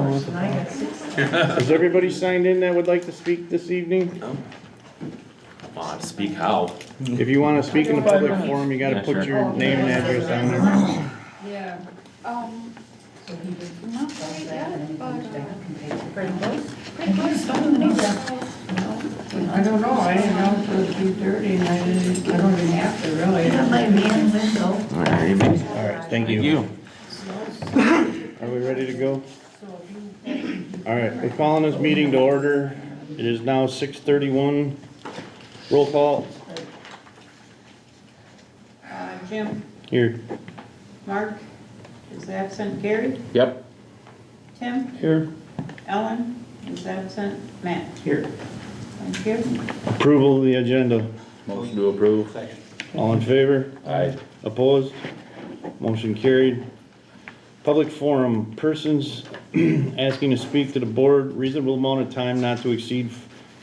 Is everybody signed in that would like to speak this evening? Speak how? If you want to speak in a public forum, you gotta put your name and address on there. Yeah. Not quite yet, but, pretty close. I don't know, I didn't know it was 2:30 and I don't even have to really. I got my man window. All right, thank you. Are we ready to go? All right, we're calling this meeting to order. It is now 6:31. Roll call. Jim, Here. Mark is absent, Gary, Yep. Tim, Here. Ellen is absent, Matt. Here. Thank you. Approval of the agenda. Motion to approve. All in favor? Aye. Opposed? Motion carried. Public forum, persons asking to speak to the board, reasonable amount of time not to exceed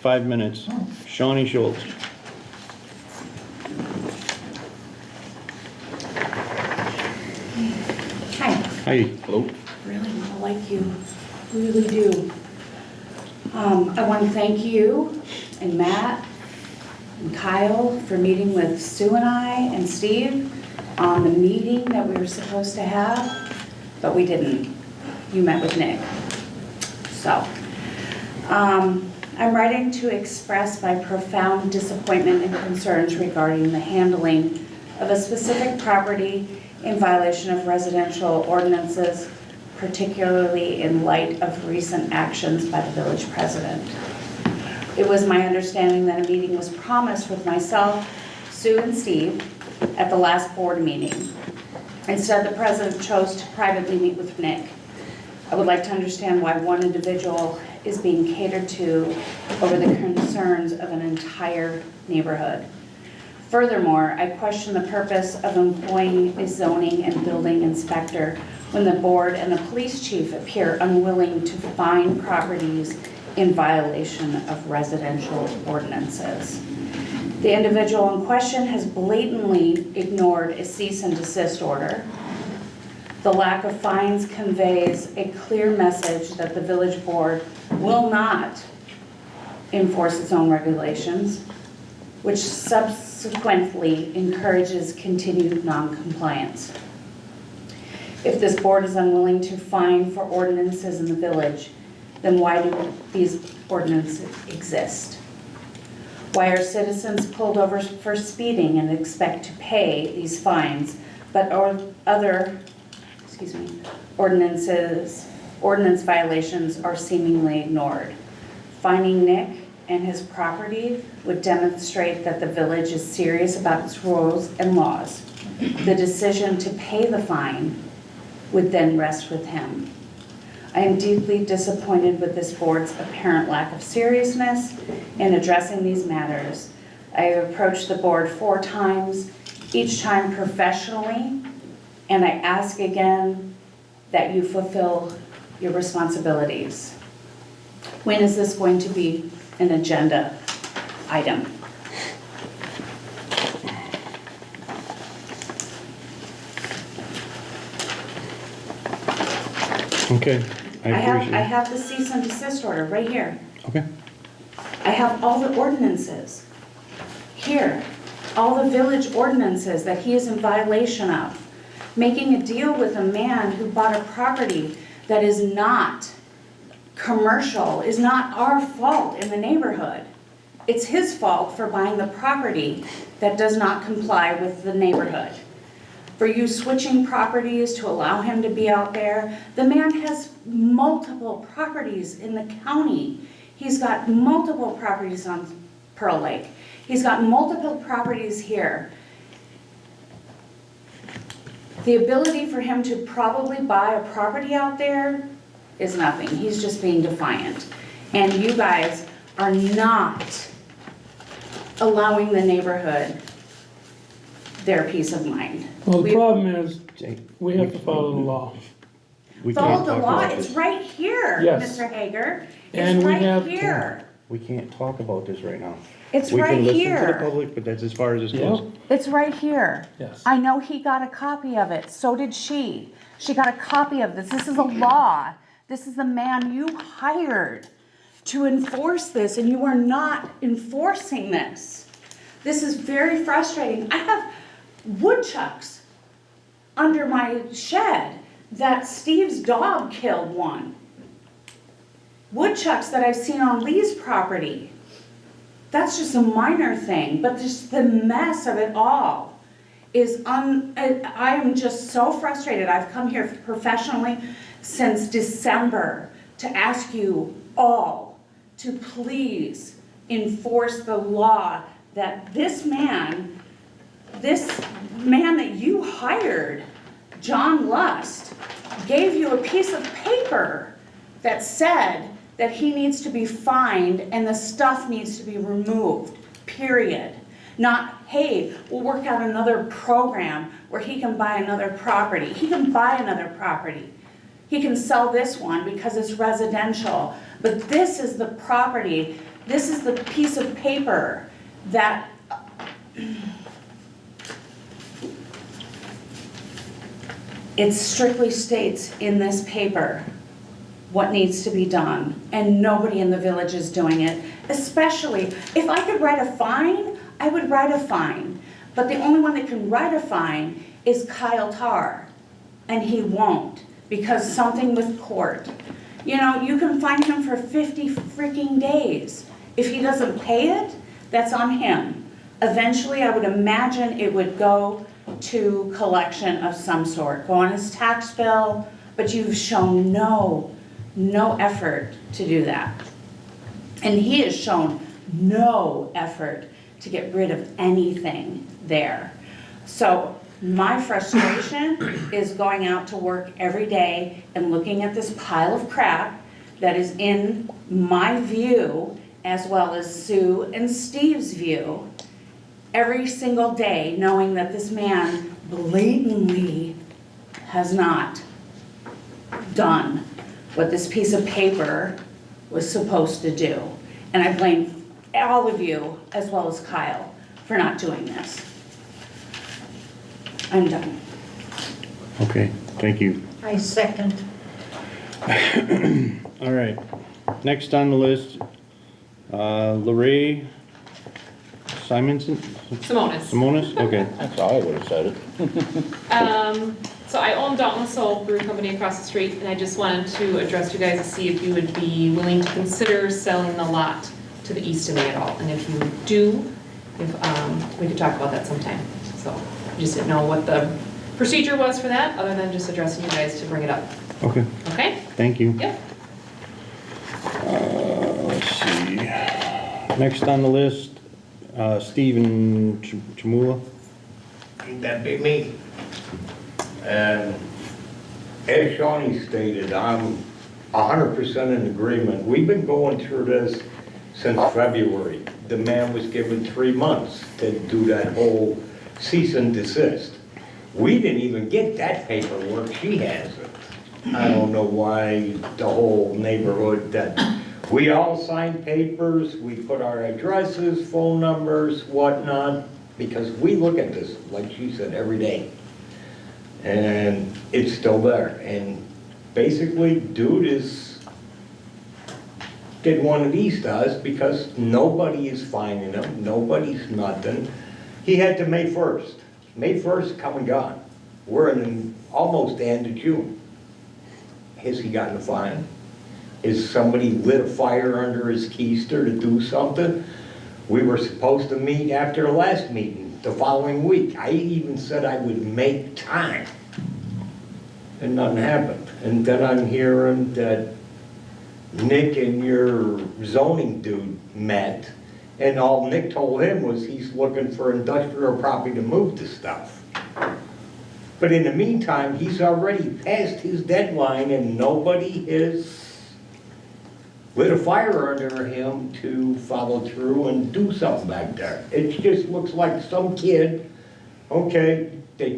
5 minutes. Shawnee Schultz. Hi, Hi. Hello. really want to like you, really do. I want to thank you and Matt and Kyle for meeting with Sue and I and Steve on the meeting that we were supposed to have, but we didn't. You met with Nick. So, I'm writing to express my profound disappointment and concerns regarding the handling of a specific property in violation of residential ordinances, particularly in light of recent actions by the village president. It was my understanding that a meeting was promised with myself, Sue, and Steve at the last board meeting. Instead, the president chose to privately meet with Nick. I would like to understand why one individual is being catered to over the concerns of an entire neighborhood. Furthermore, I question the purpose of employing a zoning and building inspector when the board and the police chief appear unwilling to find properties in violation of residential ordinances. The individual in question has blatantly ignored a cease and desist order. The lack of fines conveys a clear message that the village board will not enforce its own regulations, which subsequently encourages continued non-compliance. If this board is unwilling to fine for ordinances in the village, then why do these ordinances exist? Why are citizens pulled over for speeding and expect to pay these fines, but other ordinance violations are seemingly ignored? Fining Nick and his property would demonstrate that the village is serious about its rules and laws. The decision to pay the fine would then rest with him. I am deeply disappointed with this board's apparent lack of seriousness in addressing these matters. I have approached the board 4 times, each time professionally, and I ask again that you fulfill your responsibilities. When is this going to be an agenda item? Okay, I appreciate I it. have the cease and desist order right here. Okay. I have all the ordinances here, all the village ordinances that he is in violation of. Making a deal with a man who bought a property that is not commercial is not our fault in the neighborhood. It's his fault for buying the property that does not comply with the neighborhood. For you switching properties to allow him to be out there, the man has multiple properties in the county. He's got multiple properties on Pearl Lake. He's got multiple properties here. The ability for him to probably buy a property out there is nothing. He's just being defiant. And you guys are not allowing the neighborhood their peace of mind. Well, the problem is, Jake, we have to follow the law. we Follow can't the talk law, about it's this. right here, Yes. Mr. Hager. And It's we right have to. here. We can't talk about this right now. It's We right can listen to the here. public, but that's as far as this Yeah. goes. It's right here. Yes. I know he got a copy of it, so did she. She got a copy of this. This is a law This is the man you hired to enforce this, and you are not enforcing this. This is very frustrating. I have woodchucks under my shed that Steve's dog killed one. Woodchucks that I've seen on Lee's property. That's just a minor thing, but just the mess of it all is I am just so frustrated. I've come here professionally since December to ask you all to please enforce the law that this man that you hired, John Lust, gave you a piece of paper that said that he needs to be fined and the stuff needs to be removed, period. Not, hey, we'll work out another program where he can buy another property. He can buy another property. He can sell this one because it's residential. But this is the property, this is the piece of paper that it strictly states in this paper what needs to be done, and nobody in the village is doing it. Especially, if I could write a fine, I would write a fine. But the only one that can write a fine is Kyle Tarr, and he won't, because something with court. You know, you can fine him for 50 freaking days. If he doesn't pay it, that's on him. Eventually, I would imagine it would go to collection of some sort, go on his tax bill, but you've shown no effort to do that. And he has shown no effort to get rid of anything there. So my frustration is going out to work every day and looking at this pile of crap that is in my view, as well as Sue and Steve's view, every single day, knowing that this man blatantly has not done what this piece of paper was supposed to do. And I blame all of you, as well as Kyle, for not doing this. I'm done. Okay, thank you. I second. All right, next on the list, Lorraine Simonson? Simonis, okay. That's how I would have said it. So I own Dauntless Soul Brew Company across the street, and I just wanted to address you guys to see if you would be willing to consider selling the lot to the east of me at all. And if you do, if we could talk about that sometime. So I just didn't know what the procedure was for that, other than just addressing you guys to bring it up. Okay, Okay? thank you. Yep. Let's see. Next on the list, Stephen Chamula. That'd be me. And as Shawnee stated, I'm 100% in agreement. We've been going through this since February. The man was given 3 months to do that whole cease and desist. We didn't even get that paperwork. She has it. I don't know why the whole neighborhood that we all signed papers, we put our addresses, phone numbers, whatnot, because we look at this, like she said, every day. And it's still there. And basically, dude did one of these to us because nobody is finding him, nobody's nothing. He had to May 1st. May 1st, come and gone. We're in almost the end of June. Has he gotten a fine? Is somebody lit a fire under his keister to do something? We were supposed to meet after the last meeting, the following week. I even said I would make time. And nothing happened. And then I'm hearing that Nick and your zoning dude met, and all Nick told him was he's looking for industrial property to move the stuff. But in the meantime, he's already passed his deadline and nobody has lit a fire under him to follow through and do something back there. It just looks like some kid, okay, they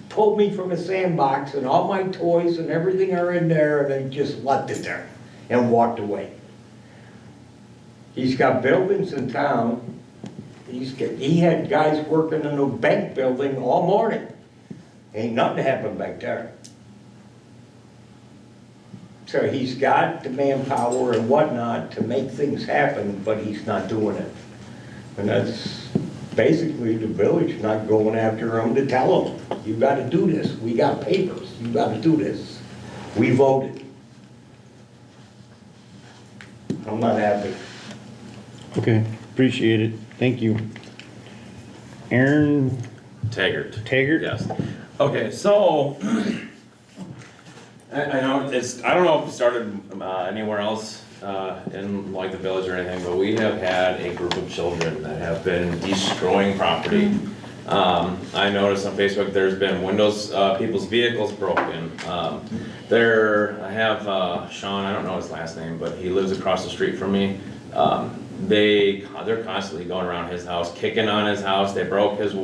pulled me from a sandbox and all my toys and everything are in there and they just left it there and walked away. He's got buildings in town. He had guys working in a bank building all morning. Ain't nothing happened back there. So he's got the manpower and whatnot to make things happen, but he's not doing it. And that's basically the village not going after him to tell him, you gotta do this, we got papers, you gotta do this. We voted. I'm not happy. Okay, appreciate it. Thank you. Aaron Taggart? Yes. Okay, so, I know I don't know if it started anywhere else in like the village or anything, but we have had a group of children that have been destroying property. I noticed on Facebook there's been windows, people's vehicles broken. I have Sean, I don't know his last name, but he lives across the street from me. They're constantly going around his house, kicking on his house. They broke his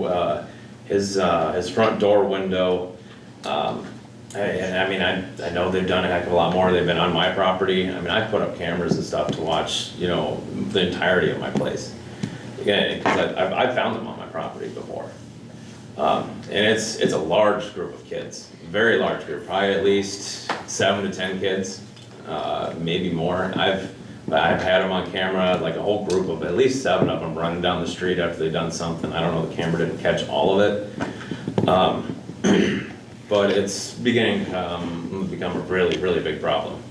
front door window. I know they've done a heck of a lot more. They've been on my property. I mean, I put up cameras and stuff to watch, the entirety of my place. Yeah, because I've found them on my property before. And it's a large group of kids, very large group, probably at least 7 to 10 kids, maybe more. I've had them on camera, like a whole group of at least 7 of them running down the street after they've done something. I don't know, the camera didn't catch all of it. But it's beginning to become a really, really big problem.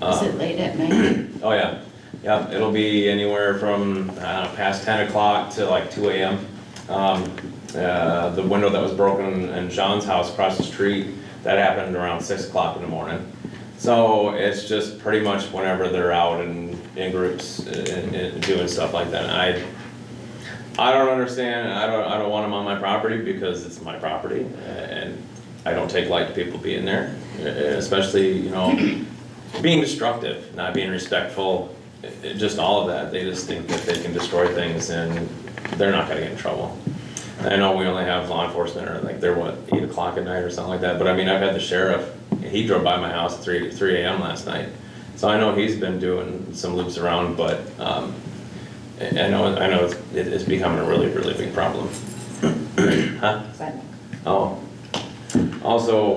Is it late at night? Oh, yeah. Yeah, it'll be anywhere from past 10 o'clock to like 2 a.m. The window that was broken in Sean's house across the street, that happened around 6 o'clock in the morning. So it's just pretty much whenever they're out and in groups and doing stuff like that. And I don't understand. I don't want them on my property because it's my property, and I don't take light to people being there, especially being destructive, not being respectful, just all of that. They just think that they can destroy things and they're not gonna get in trouble. I know we only have law enforcement, or like they're 8 o'clock at night or something like that, but I mean, I've had the sheriff, he drove by my house at 3 a.m. last night. So I know he's been doing some loops around, but I know it's becoming a really, really big problem. Huh? Oh. Also,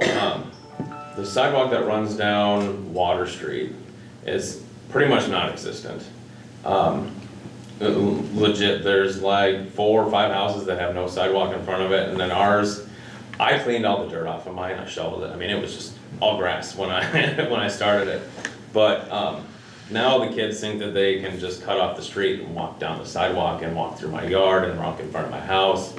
the sidewalk that runs down Water Street is pretty much non-existent. Legit, there's like 4 or 5 houses that have no sidewalk in front of it, and then ours, I cleaned all the dirt off of mine, I shoveled it. I mean, it was just all grass when I started it. But now the kids think that they can just cut off the street and walk down the sidewalk and walk through my yard and walk in front of my house.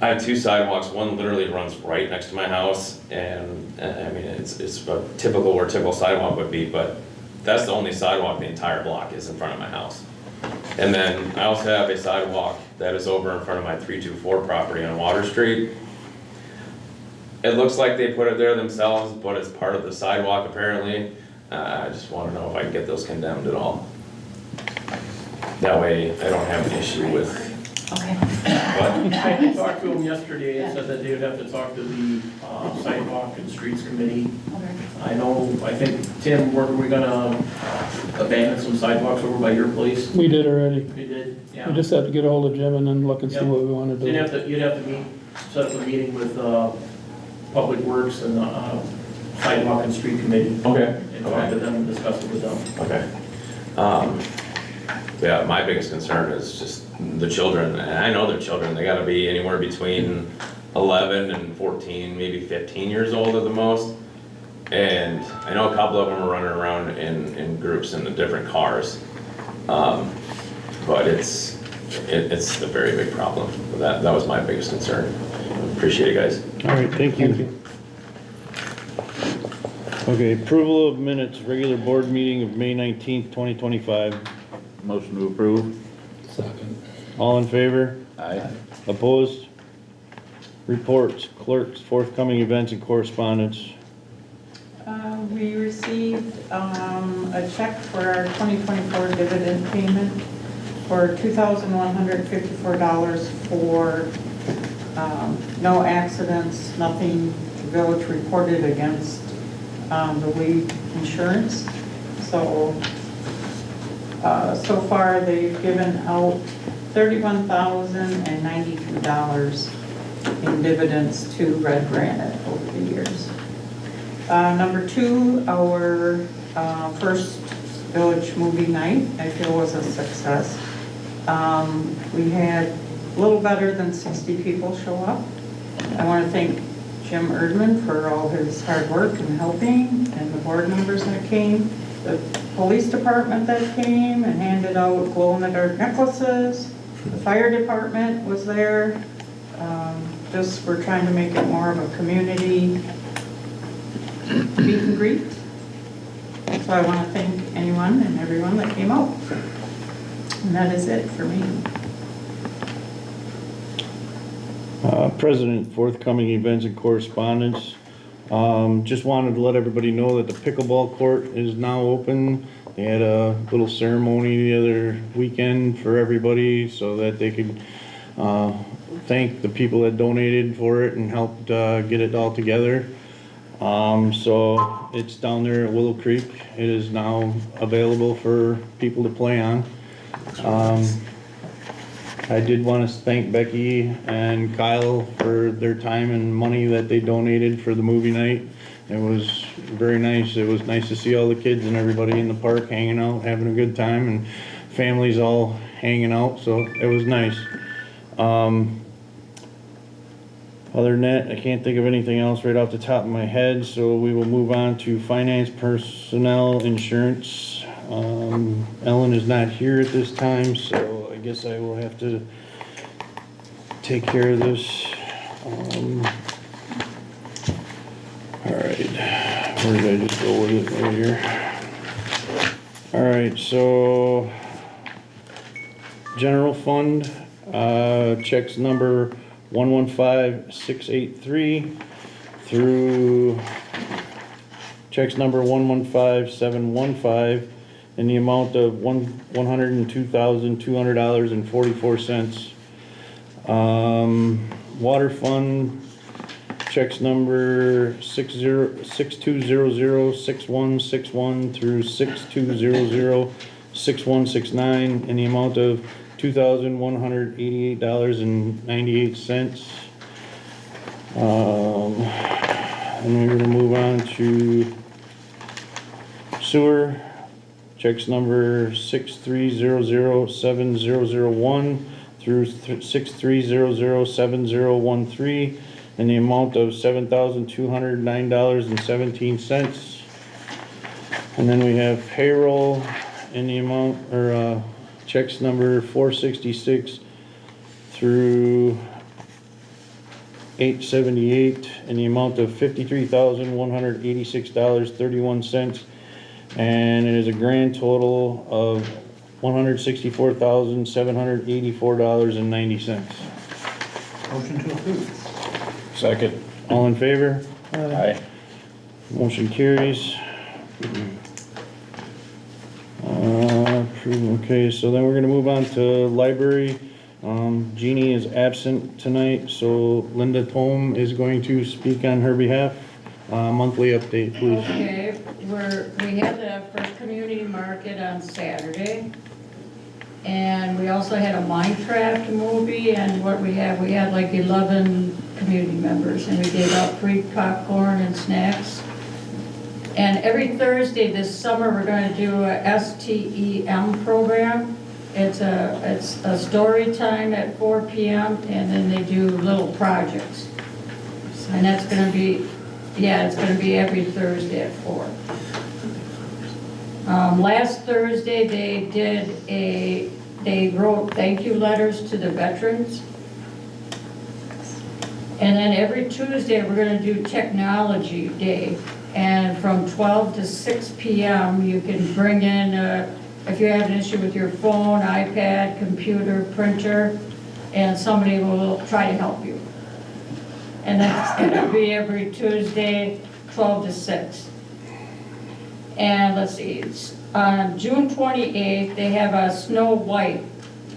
I have 2 sidewalks. One literally runs right next to my house, and I mean, it's a typical where a typical sidewalk would be, but that's the only sidewalk the entire block is in front of my house. And then I also have a sidewalk that is over in front of my 324 property on Water Street. It looks like they put it there themselves, but it's part of the sidewalk apparently. I just want to know if I can get those condemned at all. That way I don't have an issue with. Okay. I talked to them yesterday and said that they would have to talk to the sidewalk and streets committee. Okay. I think, Tim, were we gonna abandon some sidewalks over by your place? We did already. We did, yeah. We just have to get a hold of Jim and then look and see Yep. what we want to You'd do. have to set up a meeting with Public Works and sidewalk and street committee. Okay. And talk to them and discuss it with them. Okay. Yeah, my biggest concern is just the children, and I know they're children. They gotta be anywhere between 11 and 14, maybe 15 years old at the most. And I know a couple of them are running around in groups in the different cars. But it's a very big problem. That was my biggest concern. Appreciate it, guys. All right, thank you. Okay, approval of minutes, regular board meeting of May 19th, 2025. Motion to approve. Second. All in favor? Aye. Opposed? Reports, clerks, forthcoming events and correspondence. We received a check for our 2024 dividend payment for $2,154 for no accidents, nothing the village reported against the lead insurance. So far they've given out $31,092 in dividends to Redgranite over the years. Number 2, our first village movie night, I feel was a success. We had a little better than 60 people show up. I want to thank Jim Erdman for all his hard work and helping, and the board members that came, the police department that came and handed out glow-in-the-dark necklaces. The fire department was there. Just we're trying to make it more of a community meet and greet. So I want to thank anyone and everyone that came out. And that is it for me. President, forthcoming events and correspondence. Just wanted to let everybody know that the pickleball court is now open. They had a little ceremony the other weekend for everybody so that they could thank the people that donated for it and helped get it all together. So it's down there at Willow Creek. It is now available for people to play on. I did want to thank Becky and Kyle for their time and money that they donated for the movie night. It was very nice. It was nice to see all the kids and everybody in the park hanging out, having a good time, and families all hanging out, so it was nice. Other than that, I can't think of anything else right off the top of my head, so we will move on to finance, personnel, insurance. Ellen is not here at this time, so I guess I will have to take care of this. Alright, where did I just go with it right here? Alright, so general fund, checks number 115683 through checks number 115715 in the amount of $102,200.44. Water fund, checks number 62006161 through 62006169 in the amount of $2,188.98. And we're gonna move on to sewer, checks number 63007001 through 63007013 in the amount of $7,209.17. And then we have payroll in the amount, or checks number 466 through 878 in the amount of $53,186.31. And it is a grand total of $164,784.90. Motion to approve. Second. All in favor? Aye. Motion carries. Okay, so then we're gonna move on to library. Jeannie is absent tonight, so Linda Thome is going to speak on her behalf. Monthly update, please. Okay, we had the first community market on Saturday. And we also had a Minecraft movie, and what we had like 11 community members, and we gave out free popcorn and snacks. And every Thursday this summer, we're going to do a STEM program. It's a story time at 4 p.m. and then they do little projects. And that's going to be, yeah, it's going to be every Thursday at 4. Last Thursday they wrote thank you letters to the veterans. And then every Tuesday we're going to do technology day. And from 12 to 6 p.m. you can bring in, if you have an issue with your phone, iPad, computer, printer, and somebody will try to help you. And that's going to be every Tuesday, 12 to 6. And let's see, it's on June 28th, they have a Snow White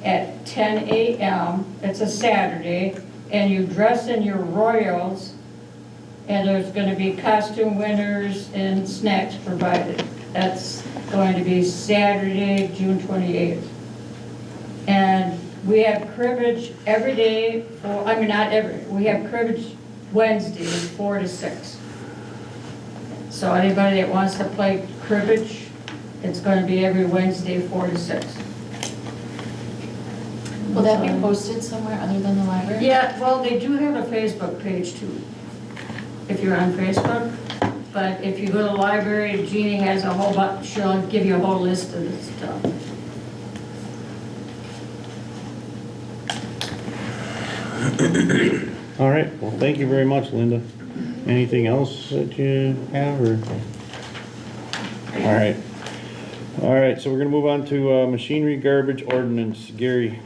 at 10 a.m. It's a Saturday, and you dress in your royals, and there's going to be costume winners and snacks provided. That's going to be Saturday, June 28th. And we have cribbage every day, we have cribbage Wednesdays, 4 to 6. So anybody that wants to play cribbage, it's gonna be every Wednesday, 4 to 6. Will that be posted somewhere other than the library? Yeah, well, they do have a Facebook page too, if you're on Facebook. But if you go to the library, Jeannie has a whole bunch, she'll give you a whole list of this stuff. All right, well, thank you very much, Linda. Anything else that you have, or? All right, so we're gonna move on to machinery garbage ordinance. Gary?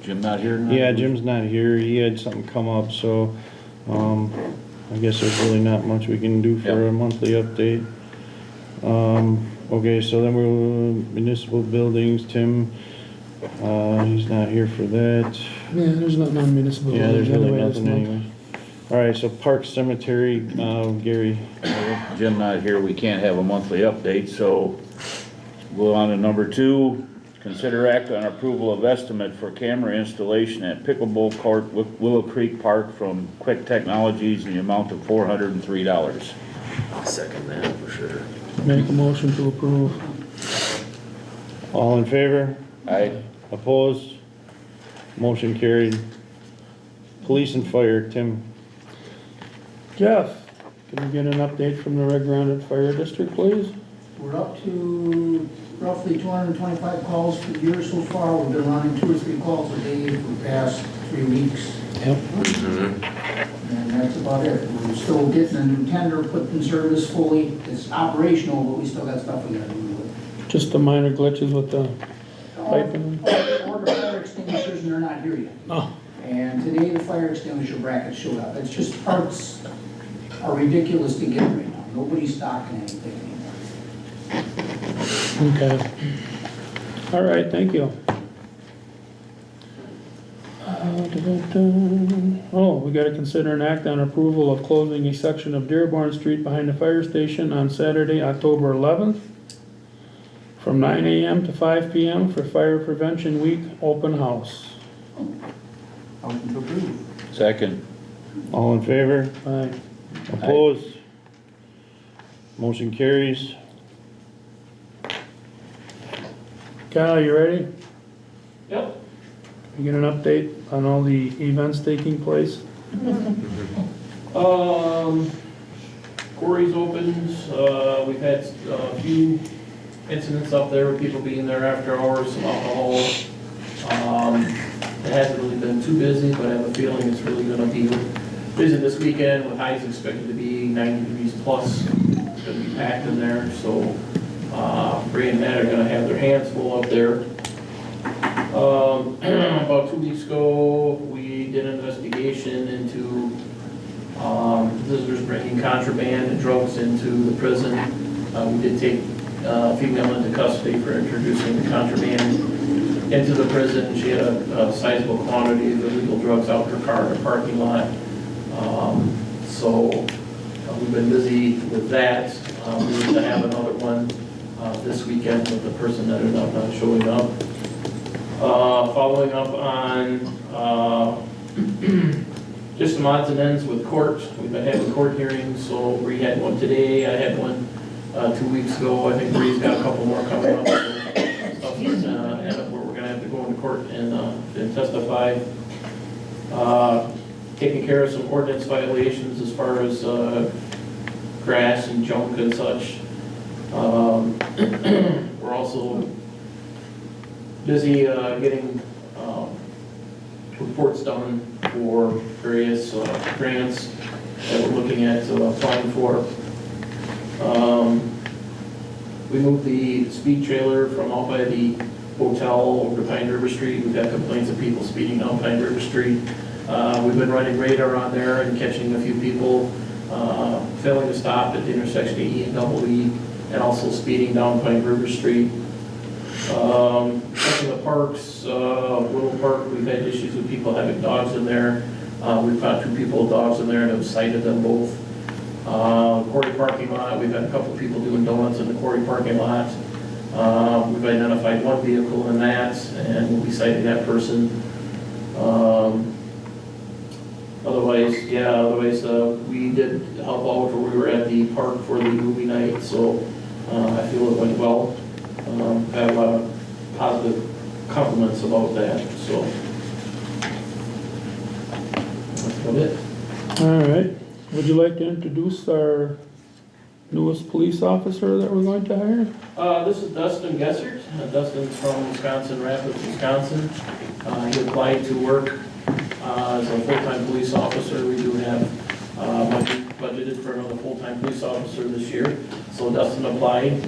Jim not here tonight? Yeah, Jim's not here. He had something come up, so, I guess there's really not much we can do for a monthly update. Okay, so then we're municipal buildings, Tim, he's not here for that. Yeah, there's nothing on municipal. Yeah, there's really anyway this nothing month. anyway. All right, so Park Cemetery, Gary. Jim not here, we can't have a monthly update, so go on to number 2. Consider act on approval of estimate for camera installation at Pickleball Court, Willow Creek Park from Quick Technologies in the amount of $403. Second that for sure. Make a motion to approve. All in favor? Aye. Opposed? Motion carried. Police and fire, Tim. Jeff, can we get an update from the Redgranite Fire District, please? We're up to roughly 225 calls per year so far. We've been running 2 or 3 calls a day for the past 3 weeks, Yep. and that's about it. We're still getting a new tender put in service fully. It's operational, but we still got stuff we gotta do with it. Just the minor glitches with the piping? Order fire extinguishers, and they're not here yet. Oh, And today the fire extinguisher brackets showed up. It's just parts are ridiculous to get right now. Nobody's stocking anything anymore. okay. All right, thank you. Oh, we gotta consider an act on approval of closing a section of Dearborn Street behind the fire station on Saturday, October 11th, from 9 a.m. to 5 p.m. for Fire Prevention Week open house. Motion to approve. Second. All in favor? Aye. Opposed? Motion carries. Kyle, you ready? Yep. You get an update on all the events taking place? Quarries opened, we've had a few incidents up there with people being there after hours, some alcohol. It hasn't really been too busy, but I have a feeling it's really gonna be busy this weekend with highs expected to be 90 degrees plus. It's gonna be packed in there, so Ray and Matt are gonna have their hands full up there. About 2 weeks ago, we did an investigation into visitors bringing contraband and drugs into the prison. We did take a female into custody for introducing the contraband into the prison. She had a sizable quantity of illegal drugs out in her car in the parking lot. So we've been busy with that. We were to have another one this weekend, but the person ended up not showing up. Following up on just some odds and ends with court. We've been having court hearings, so we had one today. I had one 2 weeks ago. I think Bree's got a couple more coming up. So stuff is end up where we're gonna have to go into court and testify. Taking care of some ordinance violations as far as grass and junk and such. We're also busy getting reports done for various grants that we're looking at applying for. We moved the speed trailer from out by the hotel over to Pine River Street. We've got complaints of people speeding down Pine River Street. We've been running radar on there and catching a few people failing to stop at the intersection of E and double E, and also speeding down Pine River Street. Checking the parks, Willow Park, we've had issues with people having dogs in there. We've found 2 people with dogs in there and have cited them both. Quarry parking lot, we've had a couple of people doing donuts in the quarry parking lot. We've identified 1 vehicle in that, and we'll be citing that person. Otherwise, we did help out, or we were at the park for the movie night, so, I feel it went well. I have a lot of positive compliments about that, so. That's about it. All right. Would you like to introduce our newest police officer that we're going to hire? This is Dustin Gessert. Dustin's from Wisconsin, Rapids, Wisconsin. He applied to work as a full-time police officer. We do have budgeted for another full-time police officer this year. So Dustin applied.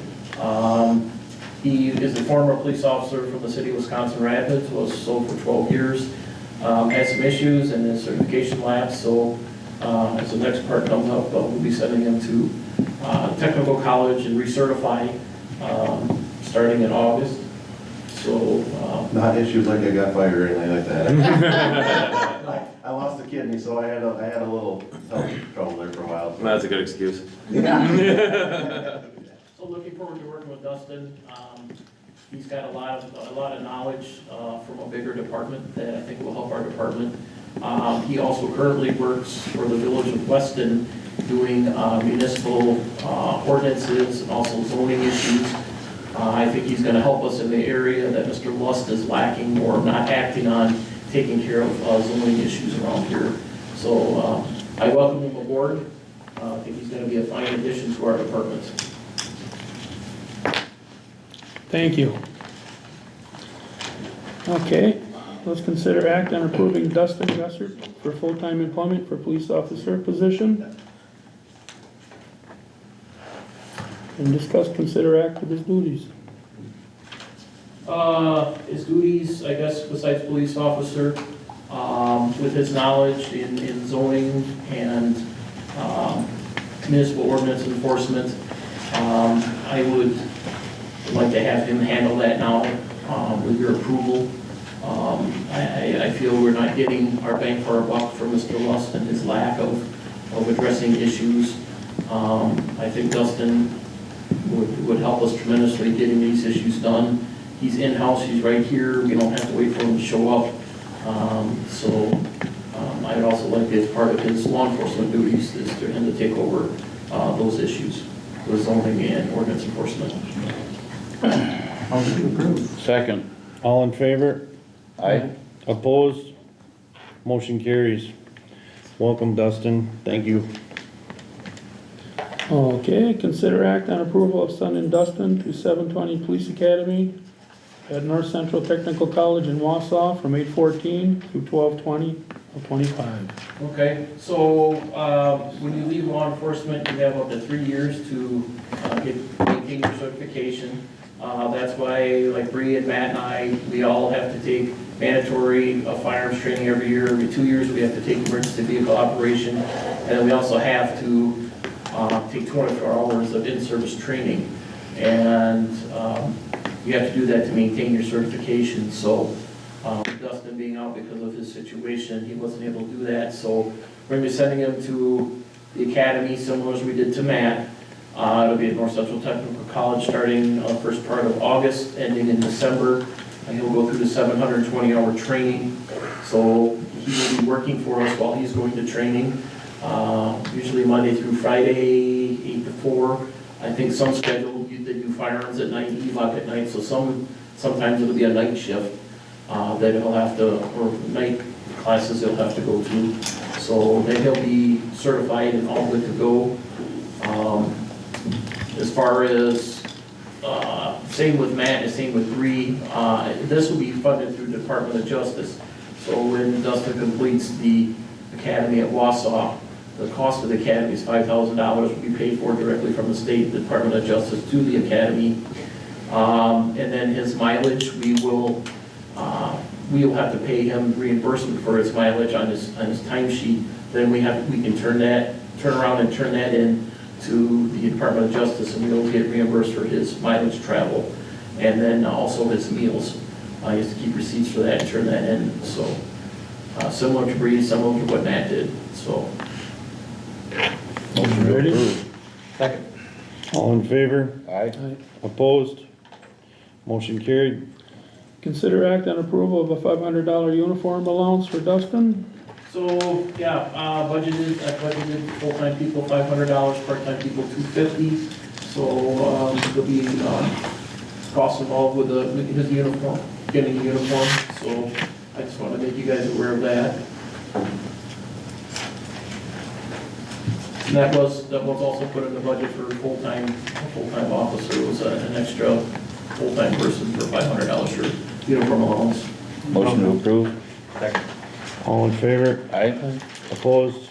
He is a former police officer from the city of Wisconsin Rapids, was so for 12 years. Had some issues and his certification lapsed, so as the next part comes up, we'll be sending him to technical college and recertify starting in August. So, Not issues like I got fired or anything like that. I lost a kidney, so I had a little health trouble there for a while. That's a good excuse. So looking forward to working with Dustin. He's got a lot of knowledge from a bigger department that I think will help our department. He also currently works for the Village of Weston doing municipal ordinances and also zoning issues. I think he's gonna help us in the area that Mr. Lust is lacking or not acting on, taking care of zoning issues around here. So I welcome him aboard. I think he's gonna be a fine addition to our department. Thank you. Okay, let's consider act on approving Dustin Gessert for full-time employment for police officer position. And discuss, consider act of his duties. His duties, I guess, besides police officer, with his knowledge in zoning and municipal ordinance enforcement, I would like to have him handle that now with your approval. I feel we're not getting our bang for our buck for Mr. Lust and his lack of addressing issues. I think Dustin would help us tremendously getting these issues done. He's in-house, he's right here, we don't have to wait for him to show up. I'd also like to, as part of his law enforcement duties, is for him to take over those issues, the zoning and ordinance enforcement. Motion to approve. Second. All in favor? Aye. Opposed? Motion carries. Welcome, Dustin. Thank you. Okay, consider act on approval of sending Dustin to 720 Police Academy at North Central Technical College in Wausau from 8/14 through 12/20/25. Okay, so when you leave law enforcement, you have up to 3 years to maintain your certification. That's why, like Bree and Matt and I, we all have to take mandatory firearms training every year. Every 2 years, we have to take emergency vehicle operation. And we also have to take 24 hours of in-service training. And you have to do that to maintain your certification. So Dustin being out because of his situation, he wasn't able to do that. So we're going to be sending him to the academy, similar as we did to Matt. It'll be at North Central Technical College starting first part of August, ending in December. And he'll go through the 720-hour training. So he will be working for us while he's going to training, usually Monday through Friday, 8 to 4. I think some schedule, they do firearms at night, EVOC at night, so sometimes it'll be a night shift that he'll have to, or night classes he'll have to go to. So then he'll be certified and all good to go. As far as, same with Matt and same with Bree, this will be funded through the Department of Justice. So when Dustin completes the academy at Wausau, the cost of the academy is $5,000, will be paid for directly from the state Department of Justice to the academy. And then his mileage, we will have to pay him reimbursement for his mileage on his timesheet. Then we can turn around and turn that in to the Department of Justice, and we'll get reimbursed for his mileage travel. And then also his meals. He has to keep receipts for that and turn that in. So similar to Bree, similar to what Matt did. So. Motion ready? Second. All in favor? Aye. Opposed? Motion carried. Consider act on approval of a $500 uniform allowance for Dustin. So, yeah, I budgeted full-time people $500, part-time people $250. So, there'll be, costs involved with his uniform, getting a uniform. So I just want to make you guys aware of that. And that was also put in the budget for a full-time officer. It was an extra full-time person for $500 for uniform allowance. Motion to approve. All in favor? Aye. Opposed?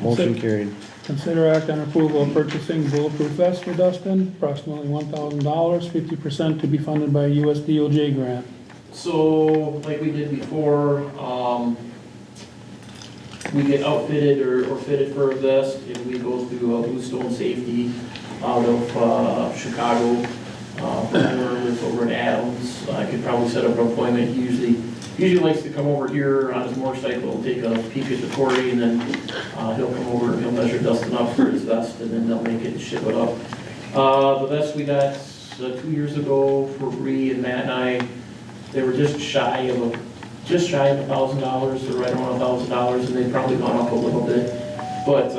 Motion carried. Consider act on approval of purchasing bulletproof vest for Dustin, approximately $1,000, 50% to be funded by a US DOJ grant. So, like we did before, we get outfitted or fitted for a vest, and we go through Bluestone Safety out of Chicago. Or lives over in Adams. I could probably set up an appointment. He usually likes to come over here on his motorcycle, take a peek at the quarry, and then he'll come over and he'll measure Dustin up for his vest, and then they'll make it and ship it up. The vest we got 2 years ago for Bree and Matt and I, they were just shy of $1,000, or right around $1,000, and they've probably gone up a little bit. But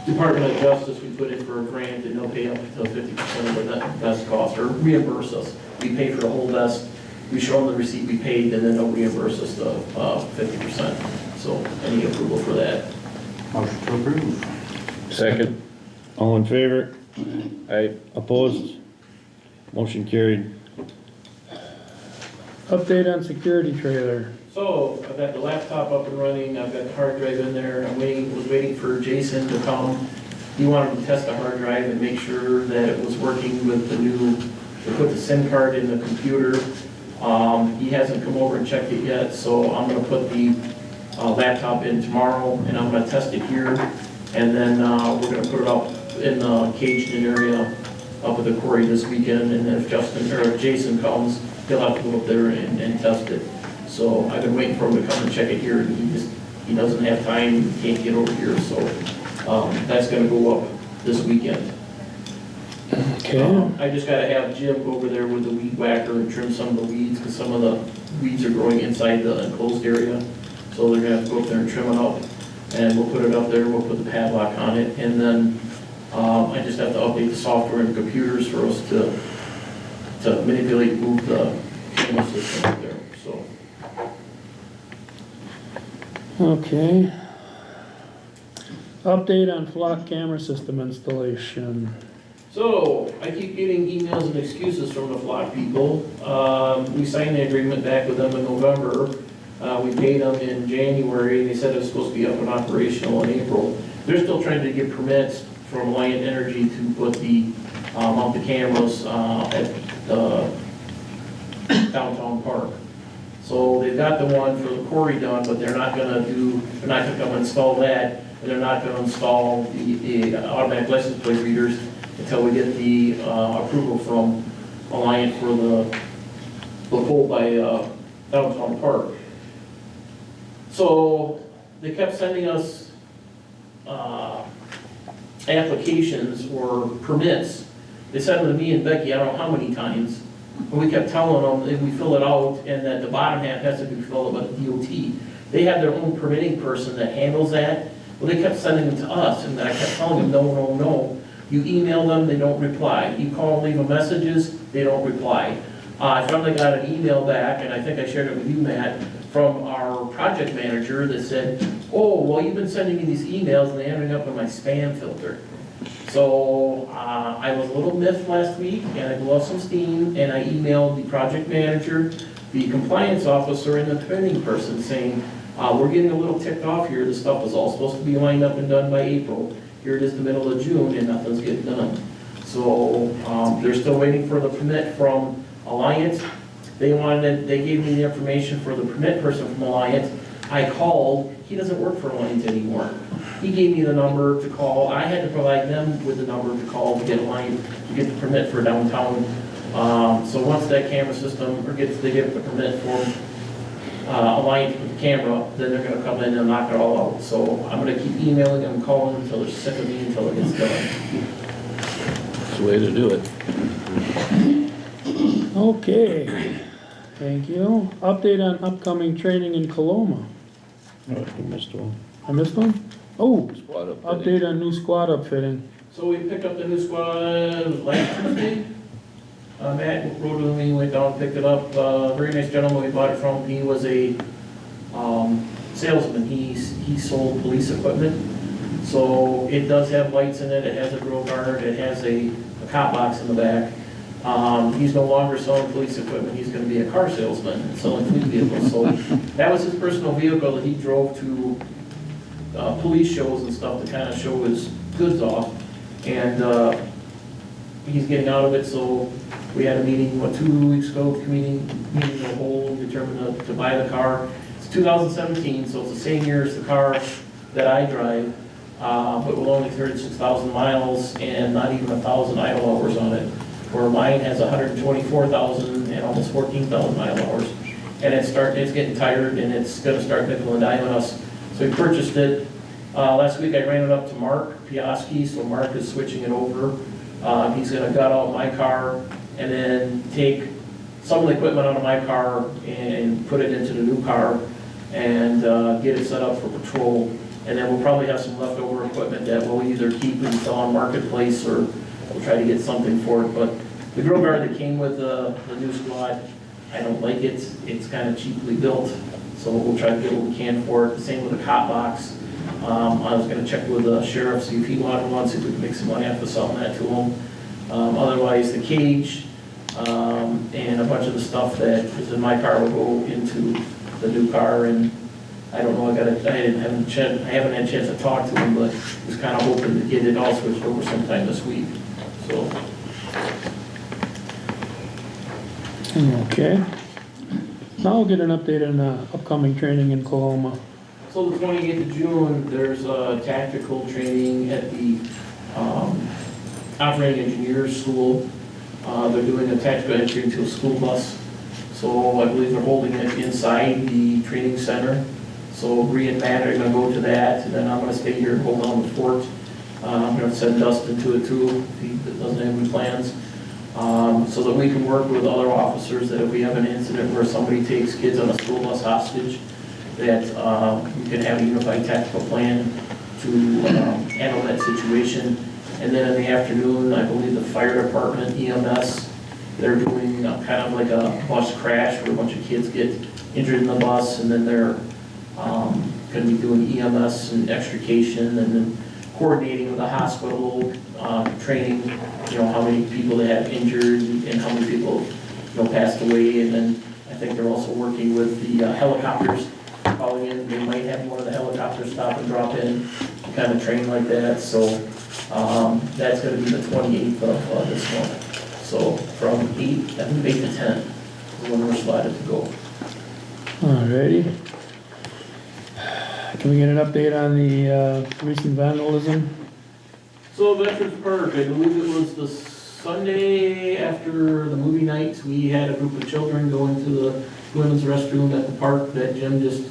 Department of Justice, we put in for a grant, and they'll pay up to 50% of the vest cost, or reimburse us. We pay for the whole vest, we show them the receipt we paid, and then they'll reimburse us the 50%. So any approval for that? Motion to approve. Second. All in favor? Aye. Opposed? Motion carried. Update on security trailer. So I've got the laptop up and running, I've got the hard drive in there, was waiting for Jason to come. He wanted to test the hard drive and make sure that it was working with the new, to put the SIM card in the computer. He hasn't come over and checked it yet, so I'm gonna put the laptop in tomorrow, and I'm gonna test it here. And then we're gonna put it up in the caged-in area up at the quarry this weekend, and then if Jason comes, he'll have to go up there and test it. So I've been waiting for him to come and check it here, and he doesn't have time, he can't get over here, so that's gonna go up this weekend. Okay. I just gotta have Jim go over there with the weed whacker and trim some of the weeds, because some of the weeds are growing inside the enclosed area. So they're gonna have to go up there and trim it up, and we'll put it up there, we'll put the padlock on it, and then I just have to update the software and the computers for us to manipulate and move the camera system up there, so. Okay. Update on flock camera system installation. So, I keep getting emails and excuses from the flock people. We signed the agreement back with them in November. We paid them in January, they said it was supposed to be up and operational in April. They're still trying to get permits from Alliant Energy to put mount the cameras at the downtown park. So they've got the one for the quarry done, but they're not gonna come install that, and they're not gonna install the automatic license plate readers until we get the approval from Alliant for the pole by downtown park. So they kept sending us applications or permits. They sent them to me and Becky, I don't know how many times, but we kept telling them if we fill it out and that the bottom half has to be filled out by the DOT. They have their own permitting person that handles that. Well, they kept sending them to us, and I kept telling them, no, no, no. You email them, they don't reply. You call, leave them messages, they don't reply. I finally got an email back, and I think I shared it with you, Matt, from our project manager that said, oh, well, you've been sending me these emails and they ended up in my spam filter. So I was a little miffed last week, and I blew off some steam, and I emailed the project manager, the compliance officer, and the permitting person saying, we're getting a little ticked off here. This stuff was all supposed to be lined up and done by April. Here it is the middle of June, and nothing's getting done. So they're still waiting for the permit from Alliant. They gave me the information for the permit person from Alliant. I called, he doesn't work for Alliant anymore. He gave me the number to call. I had to provide them with the number to call to get Alliant, to get the permit for downtown. So once that camera system, or they get the permit for Alliant with the camera, then they're gonna come in and knock it all out. So I'm gonna keep emailing them, calling them until they're sick of me, until it gets done. That's the way to do it. Okay. Thank you. Update on upcoming training in Coloma. Oh, you missed one. I missed one? Oh, Squad update. update on new squad upfitting. So we picked up the new squad last Tuesday. Matt rode with me, went down, picked it up. Very nice gentleman we bought it from. He was a salesman. He sold police equipment. So it does have lights in it. It has a grill guard. It has a cop box in the back. He's no longer selling police equipment. He's going to be a car salesman and selling fleet vehicles. So that was his personal vehicle that he drove to police shows and stuff to kind of show his goods off. And he's getting out of it, so we had a meeting, 2 weeks ago, meeting the whole, determined to buy the car. It's 2017, so it's the same year as the car that I drive, but with only 36,000 miles and not even 1,000 idle hours on it. Where mine has 124,000 and almost 14,000 idle hours. And it's getting tired, and it's gonna start nickel and diming us. So we purchased it. Last week I ran it up to Mark Piaski, so Mark is switching it over. He's gonna gut out my car and then take some of the equipment out of my car and put it into the new car and get it set up for patrol. And then we'll probably have some leftover equipment that we'll either keep and sell on Marketplace, or we'll try to get something for it. But the grill guard that came with the new squad, I don't like it. It's kind of cheaply built, so we'll try to get what we can for it. Same with the cop box. I was gonna check with the sheriff, see if he wanted one, see if we could make some money off of selling that to him. Otherwise, the cage and a bunch of the stuff that is in my car will go into the new car. And I don't know, I haven't had a chance to talk to him, but was kind of hoping to get it all switched over sometime this week. So. Okay. Now we'll get an update on upcoming training in Coloma. So the 28th of June, there's a tactical training at the operating engineers school. They're doing a tactical entry into a school bus. So I believe they're holding it inside the training center. So Bree and Matt are gonna go to that, and then I'm gonna stay here and hold down the fort. I'm gonna send Dustin to it too, if he doesn't have any plans. So that we can work with other officers, that if we have an incident where somebody takes kids on a school bus hostage, that we can have a unified tactical plan to handle that situation. And then in the afternoon, I believe the fire department, EMS, they're doing kind of like a bus crash where a bunch of kids get injured in the bus, and then they're going to be doing EMS and extrication, and then coordinating with the hospital, training, how many people they have injured and how many people, passed away. And then I think they're also working with the helicopters calling in. They might have one of the helicopters stop and drop in, kind of train like that. So that's going to be the 28th of this month. So from 8 to 10 is when we're slotted to go. Alrighty. Can we get an update on the recent vandalism? So Veterans Park, I believe it was the Sunday after the movie night, we had a group of children go into the women's restroom at the park that Jim just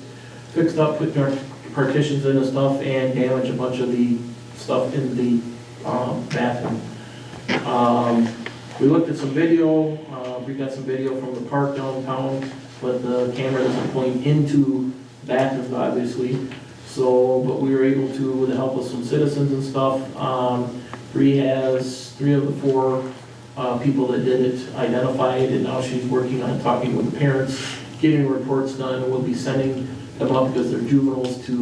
fixed up, put our partitions in and stuff, and damaged a bunch of the stuff in the bathroom. We looked at some video, we got some video from the park downtown, but the camera doesn't point into bathrooms, obviously. So, but we were able to, with the help of some citizens and stuff, Bree has 3 of the 4 people that did it identified, and now she's working on talking with the parents, getting reports done, and we'll be sending them up because they're juveniles to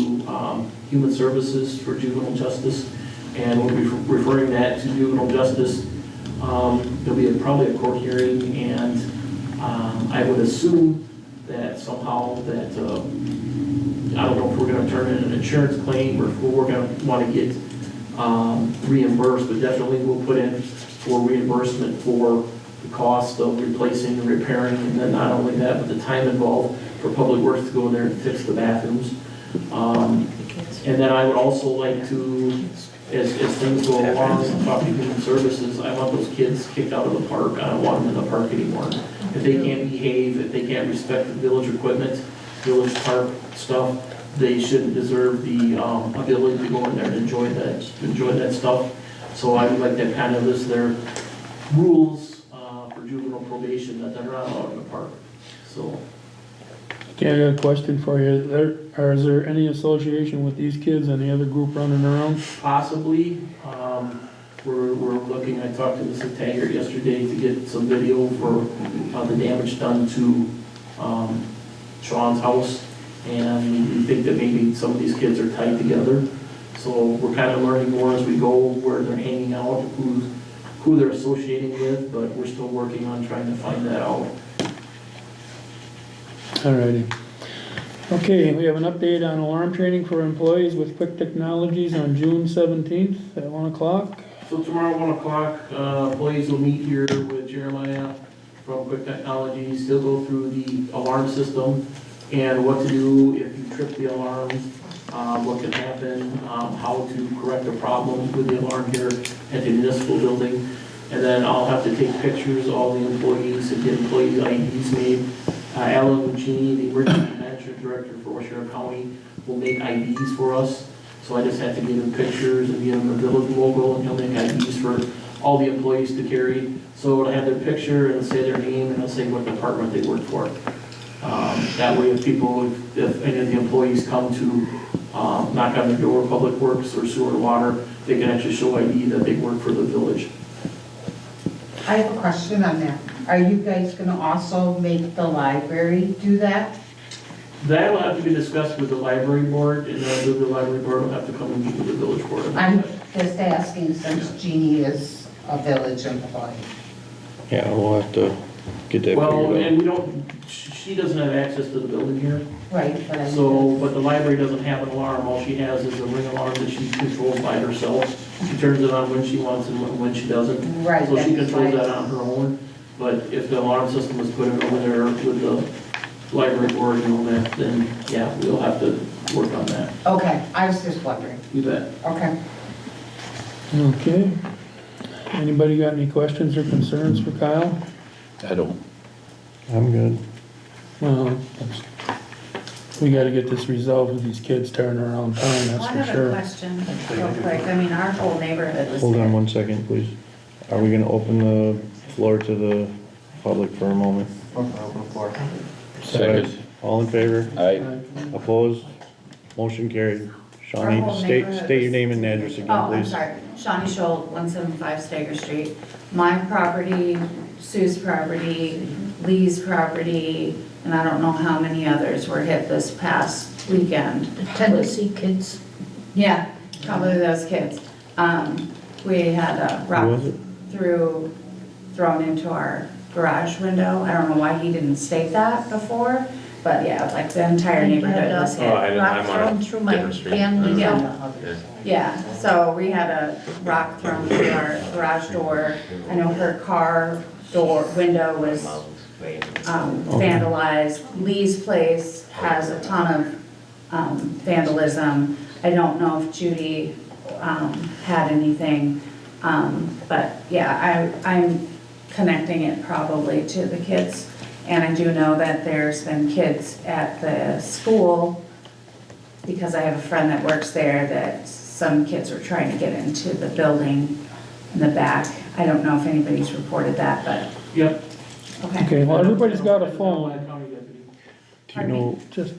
Human Services for juvenile justice, and we'll be referring that to juvenile justice. There'll be probably a court hearing, and I would assume that somehow that, I don't know if we're gonna turn in an insurance claim or if we're gonna wanna get reimbursed, but definitely we'll put in for reimbursement for the cost of replacing and repairing, and then not only that, but the time involved for Public Works to go in there and fix the bathrooms. And then I would also like to, as things go along, talk to Human Services, I want those kids kicked out of the park. I don't want them in the park anymore. If they can't behave, if they can't respect the village equipment, village park stuff, they shouldn't deserve the ability to go in there and enjoy that stuff. So I would like that kind of as their rules for juvenile probation, that they're not allowed in the park. So, Okay, I got a question for you. Is there any association with these kids, any other group running around? possibly, we're looking, I talked to Mrs. Taggart yesterday to get some video for the damage done to Sean's house. And we think that maybe some of these kids are tied together. So we're kind of learning more as we go, where they're hanging out, who they're associating with, but we're still working on trying to find that out. Alrighty. Okay, we have an update on alarm training for employees with Quick Technologies on June 17th at 1 o'clock. So tomorrow, 1 o'clock, employees will meet here with Jeremiah from Quick Technologies. He'll go through the alarm system and what to do if you trip the alarm, what can happen, how to correct a problem with the alarm here at the municipal building. And then I'll have to take pictures of all the employees and get employee IDs made. Alan Lucchini, the emergency management director for Washington County, will make IDs for us. So I just have to give him pictures and give him a village logo, and he'll make IDs for all the employees to carry. So it'll have their picture, and it'll say their name, and it'll say what department they work for. That way, if any of the employees come to knock on their door, Public Works or Sewer and Water, they can actually show ID that they work for the village. I have a question on that. Are you guys gonna also make the library do that? That'll have to be discussed with the library board, and then the library board will have to come and meet with the village board. I'm just asking since Jeannie is a village employee. Yeah, we'll have to get that Well, figured out. and we don't, she doesn't have access to the building here, Right, but I so, but the library doesn't have an alarm. All she has is a ring alarm that she controls by herself. She turns it on when she wants and when she doesn't. Right, So she that's controls why- that on her own. But if the alarm system was put in over there with the library board and all that, then, yeah, we'll have to work on that. Okay, I was just wondering. You bet. Okay. Okay. Anybody got any questions or concerns for Kyle? I don't. I'm good. Well, we gotta get this resolved with these kids turning around town, Well, that's I for have a sure. question real quick. I mean, our whole neighborhood was. Hold on one second, please. Are we gonna open the floor to the public for a moment? Second. All in favor? Aye. Opposed? Motion carried. Our Shawnee, whole state neighborhood your was- name and address again, Oh, I'm please. sorry. Shawnee Scholl, 175 Stager Street. My property, Sue's property, Lee's property, and I don't know how many others were hit this past weekend. Tennessee kids. Yeah, probably those kids. We had a Who rock was it? thrown into our garage window. I don't know why he didn't state that before, but yeah, like the entire neighborhood was Oh, hit. I'm on a through my different street. family. Yeah. Yeah, so we had a rock thrown through our garage door. I know her car door, window was vandalized. Lee's place has a ton of vandalism. I don't know if Judy had anything, but yeah, I'm connecting it probably to the kids. And I do know that there's been kids at the school, because I have a friend that works there, that some kids are trying to get into the building in the back. I don't know if anybody's reported that, but, Yep. okay. Okay, well, everybody's got a phone, just,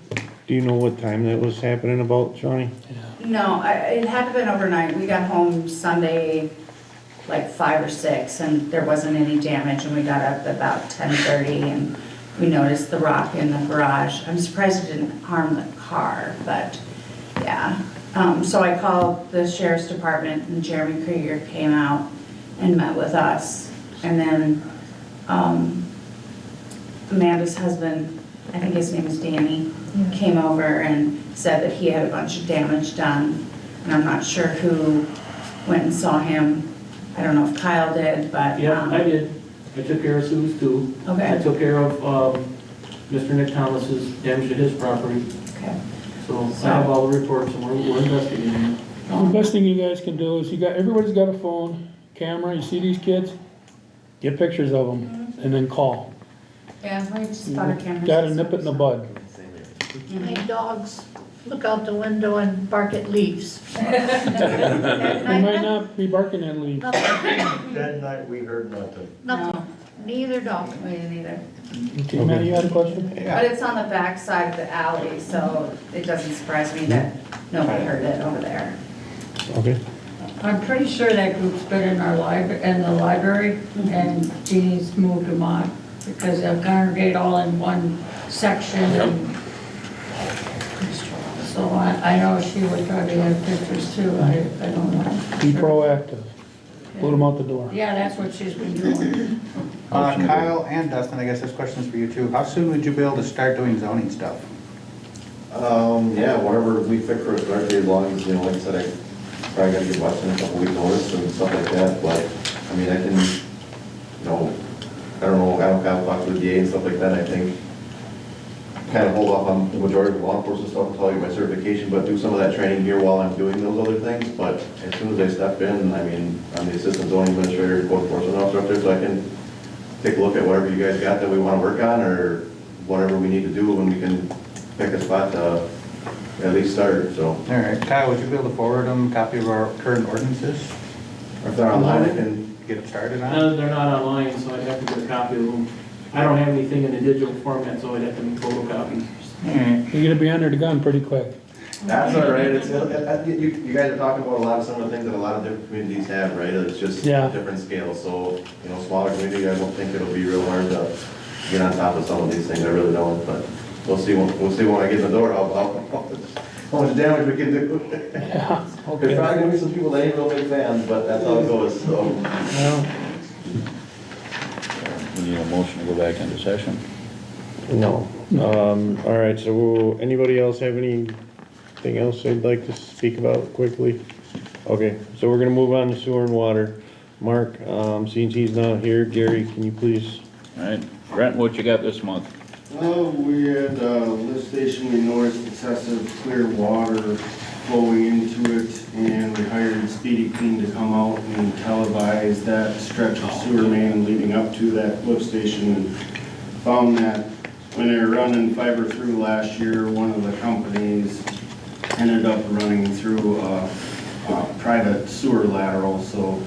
Do you know what time that was happening about, Shawnee? No, it had to been overnight. We got home Sunday, like 5 or 6, and there wasn't any damage, and we got up about 10:30, and we noticed the rock in the garage. I'm surprised it didn't harm the car, but, yeah. So I called the sheriff's department, and Jeremy Krieger came out and met with us. And then Amanda's husband, I think his name is Danny, came over and said that he had a bunch of damage done. And I'm not sure who went and saw him. I don't know if Kyle did, but. Yeah, I did. I took care of Sue's too. I Okay, took care of Mr. Nick Thomas's damage to his property. okay. So I have all the reports and we're investigating. the best thing you guys can do is everybody's got a phone, camera, you see these kids? Get pictures of them and then call. Yeah, we just bought a camera. Gotta nip it in the bud. My dogs look out the window and bark at leaves. They might not be barking at leaves. That night, we heard nothing. No, Neither dog committed either. Okay, Matt, you had a question? But it's on the back side of the alley, so it doesn't surprise me that nobody heard it over there. Okay. I'm pretty sure that group's been in our in the library, and Jeannie's moved them on, because they'll congregate all in one section, and so I know she would probably have pictures too, I don't know. Be proactive. Put them out the door. Yeah, that's what she's been doing. Kyle and Dustin, I guess this question's for you too. How soon would you be able to start doing zoning stuff? Yeah, whatever we pick for a start date, as long as, you know, like I said, I probably gotta give Weston a couple weeks notice and stuff like that, but, I mean, I can, you know, I don't know, I don't have to talk to the DA and stuff like that, I think, kind of hold off on the majority of law enforcement stuff until I get my certification, but do some of that training here while I'm doing those other things, but as soon as I step in, I mean, I'm the assistant zoning administrator, code enforcement officer up there, so I can take a look at whatever you guys got that we want to work on, or whatever we need to do, and we can pick a spot to at least start, so. All right, Kyle, would you be able to forward them a copy of our current ordinances? Or if they're online, I can get them started on? No, they're not online, so I'd have to get a copy of them. I don't have anything in a digital format, so I'd have to make photocopies. All right, you're gonna be under the gun pretty quick. That's all right, it's, you guys are talking about a lot of similar things that a lot of different communities have, right? It's just Yeah. different scales, so, you know, smaller community, I don't think it'll be real hard to get on top of some of these things, I really don't, but we'll see when I get in the door, how much damage we can do. Yeah, There's okay. probably gonna be some people that ain't real big fans, but that's how it goes, so. Well, We need a motion to go back into session. No. All right, so anybody else have anything else they'd like to speak about quickly? Okay, so we're gonna move on to sewer and water. Mark, since he's not here, Gary, can you please? All right, Brent, what you got this month? We had a lift station, we noticed excessive clear water flowing into it, and we hired Speedy Clean to come out and televise that stretch of sewer main leading up to that lift station, and found that when they were running fiber through last year, one of the companies ended up running through a private sewer lateral, so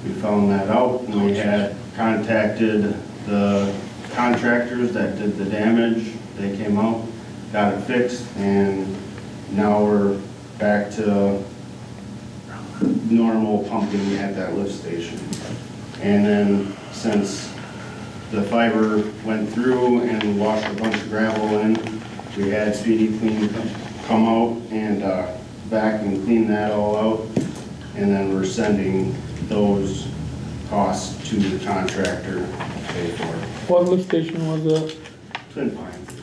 we found that out, and we had contacted the contractors that did the damage. They came out, got it fixed, and now we're back to normal pumping at that lift station. And then since the fiber went through and washed a bunch of gravel in, we had Speedy Clean come out and back and clean that all out. And then we're sending those costs to the contractor to pay for it. what lift station was that? Twin Pines.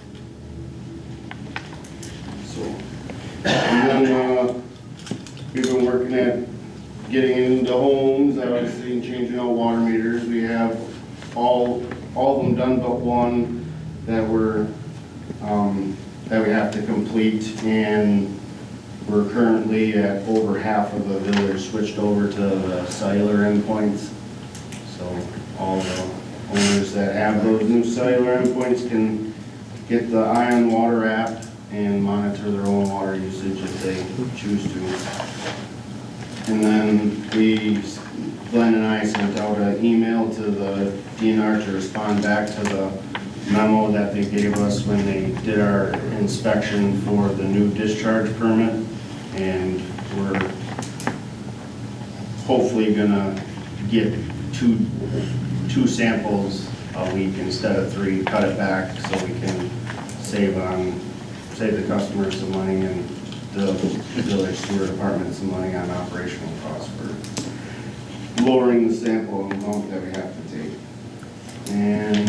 So, and then, we've been working at getting into homes, obviously, and changing out water meters. We have all of them done but one that that we have to complete, and we're currently at over half of the village switched over to the cellular endpoints. So all the owners that have those new cellular endpoints can get the Ion Water app and monitor their own water usage if they choose to. And then Glenn and I sent out an email to the DNR to respond back to the memo that they gave us when they did our inspection for the new discharge permit. And we're hopefully gonna get two samples a week instead of 3, cut it back so we can save the customers some money and the village sewer department some money on operational costs for lowering the sample amount that we have to take. And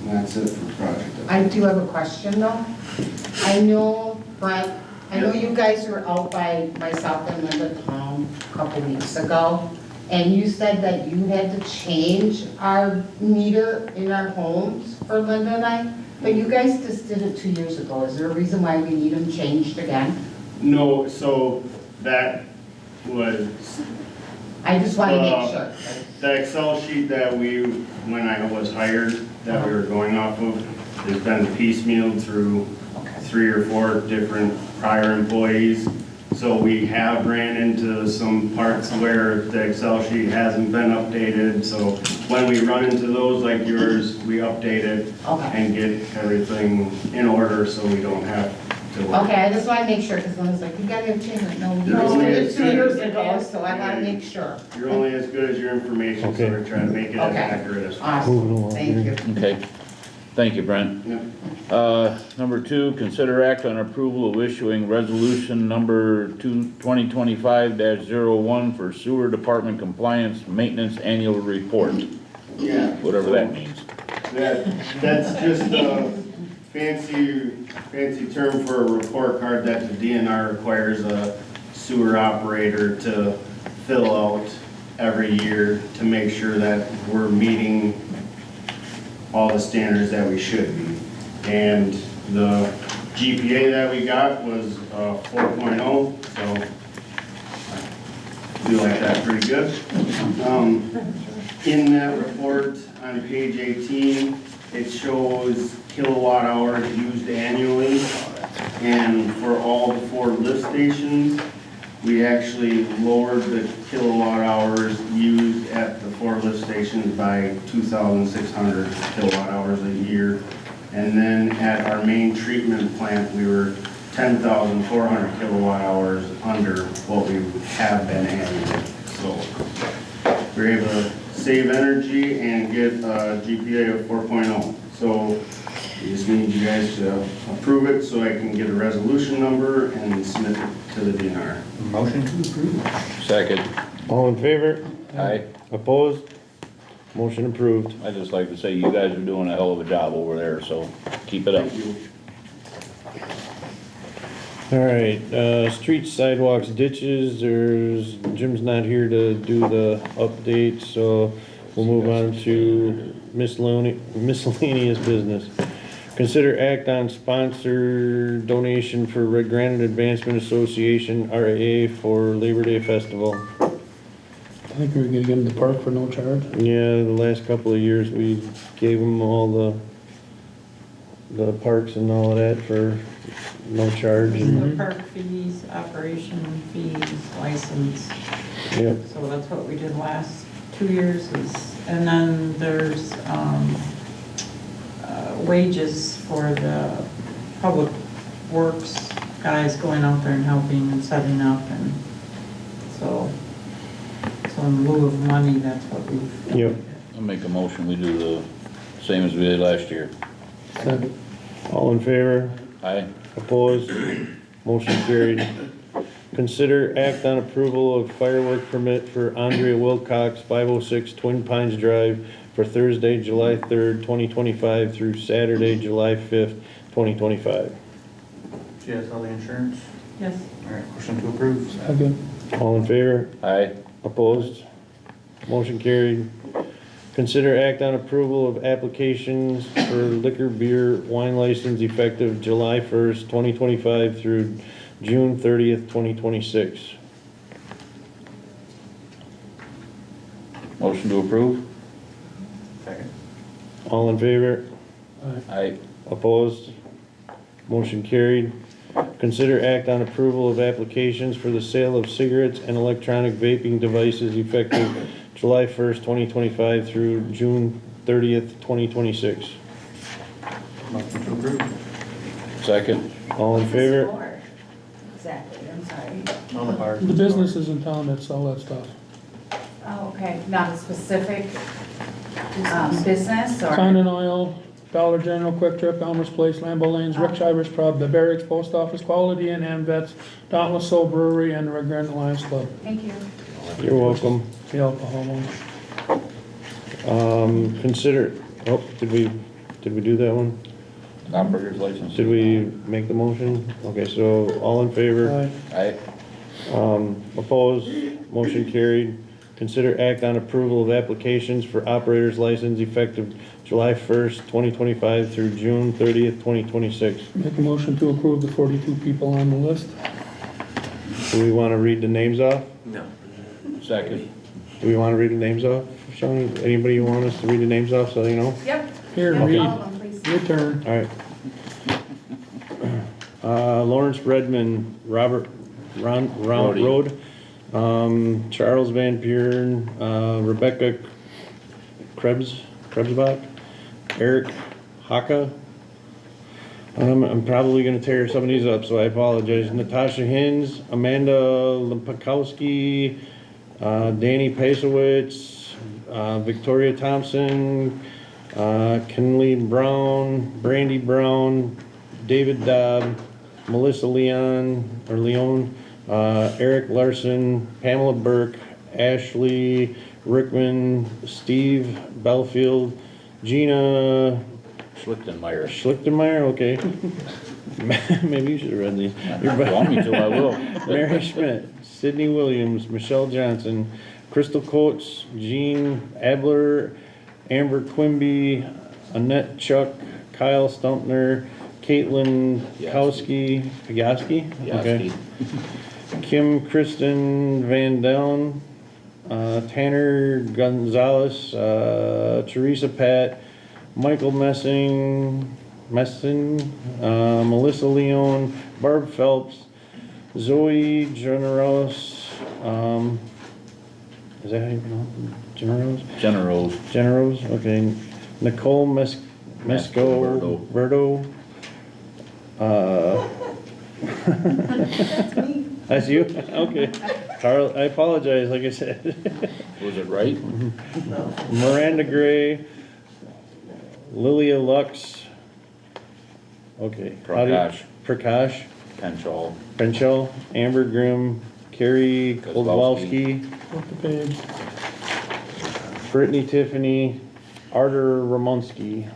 that's it for the project. I do have a question though. I know you guys were out by myself and Linda Tom a couple weeks ago, and you said that you had to change our meter in our homes for Linda and I, but you guys just did it 2 years ago. Is there a reason why we need them changed again? No, so that was I just want to make sure. the Excel sheet that when I was hired, that we were going off of, has been piecemealed through 3 or 4 different prior employees, So we have ran into some parts where the Excel sheet hasn't been updated, so when we run into those like yours, we update it Okay. and get everything in order so we don't have to work. Okay, I just wanna make sure, because I was like, you gotta have changed it. No, you You're just only did it as 2 good- years ago, so I gotta make sure. You're only as good as your information, so Okay. we're trying to make it as Okay. accurate as possible. Awesome, Moving along thank here. you. Okay, thank you, Brent. Yep. Number 2, consider act on approval of issuing resolution number 2025-01 for sewer department compliance maintenance annual report, Yeah. whatever that means. That's just a fancy term for a report card that the DNR requires a sewer operator to fill out every year to make sure that we're meeting all the standards that we should be. And the GPA that we got was 4.0, so I feel like that's pretty good. In that report, on page 18, it shows kilowatt hours used annually. And for all the 4 lift stations, we actually lowered the kilowatt hours used at the 4 lift stations by 2,600 kilowatt hours a year. And then at our main treatment plant, we were 10,400 kilowatt hours under what we have been annually. So we're able to save energy and get a GPA of 4.0. So we just need you guys to approve it so I can get a resolution number and submit it to the DNR. Motion to approve. Second. All in favor? Aye. Opposed? Motion approved. I'd just like to say you guys are doing a hell of a job over there, so keep it up. Thank you. All right, streets, sidewalks, ditches, Jim's not here to do the update, so we'll move on to miscellaneous business. Consider act on sponsor donation for Redgranite Advancement Association, RAA, for Labor Day Festival. I think we were gonna get them the park for no charge. Yeah, the last couple of years, we gave them all the parks and all of that for no charge. The park fees, operation fees, license, Yep, so that's what we did last 2 years and then there's, wages for the public works guys going out there and helping and setting up and so in lieu of money, that's what we've done. yep. I'll make a motion, we do the same as we did last year. Second. All in favor? Aye. Opposed? Motion carried. Consider act on approval of firework permit for Andrea Wilcox, 506 Twin Pines Drive, for Thursday, July 3rd, 2025 through Saturday, July 5th, 2025. She has all the insurance? Yes. All right, motion to approve. Second. All in favor? Aye. Opposed? Motion carried. Consider act on approval of applications for liquor, beer, wine license effective July 1st, 2025 through June 30th, 2026. Motion to approve? Second. All in favor? Aye. Opposed? Motion carried. Consider act on approval of applications for the sale of cigarettes and electronic vaping devices effective July 1st, 2025 through June 30th, 2026. Motion to approve. Second. All in favor? Exactly, I'm sorry. All the bars. The businesses in town that sell that stuff. Oh, okay, not a specific business or? Sign and Oil, Dollar General, Quick Trip, Elmer's Place, Lambeau Lanes, Rick Shivers Pub, the Barracks Post Office, Quality Inn, Vets, Dauntless Soul Brewery, and the Redgranite Lions Club. Thank you. You're welcome. The alcohol one. Consider, oh, did we do that one? Operator's license. Did we make the motion? Okay, so all in favor? Aye. Aye. Opposed? Motion carried. Consider act on approval of applications for operator's license effective July 1st, 2025 through June 30th, 2026. Make a motion to approve the 42 people on the list. Do we want to read the names off? No. Second. Do we want to read the names off, Sean? Anybody you want us to read the names off so you know? Yep. Here, Yep, read. all of them, please. Your turn. All right. Lawrence Redmond, Robert Road. Charles Van Buren, Rebecca Krebsbach, Eric Haka. I'm probably gonna tear some of these up, so I apologize. Natasha Hins, Amanda Lempakowski, Danny Pasowitz, Victoria Thompson, Kenley Brown, Brandy Brown, David Dobb, Melissa Leon, Eric Larson, Pamela Burke, Ashley Rickman, Steve Belfield, Gina Schlichtenmeyer, okay. Maybe you should have read these. If you want me to, I will. Mary Schmidt, Sydney Williams, Michelle Johnson, Crystal Coates, Jean Adler, Amber Quimby, Annette Chuck, Kyle Stumpner, Caitlin Pagaski, okay. Kim Kristen Van Dellen, Tanner Gonzalez, Teresa Pat, Michael Messing, Melissa Leon, Barb Phelps, Zoe Generos, is that how you pronounce it? Generos, okay. Nicole Mesco Berto. That's me. That's you? Okay. Carl, I apologize, like I said. Was it right? Miranda Gray, Lilia Lux, okay. Prakash. Penchal, Amber Grimm, Carrie Kozlowski, Brittany Tiffany, Artur Romanowski.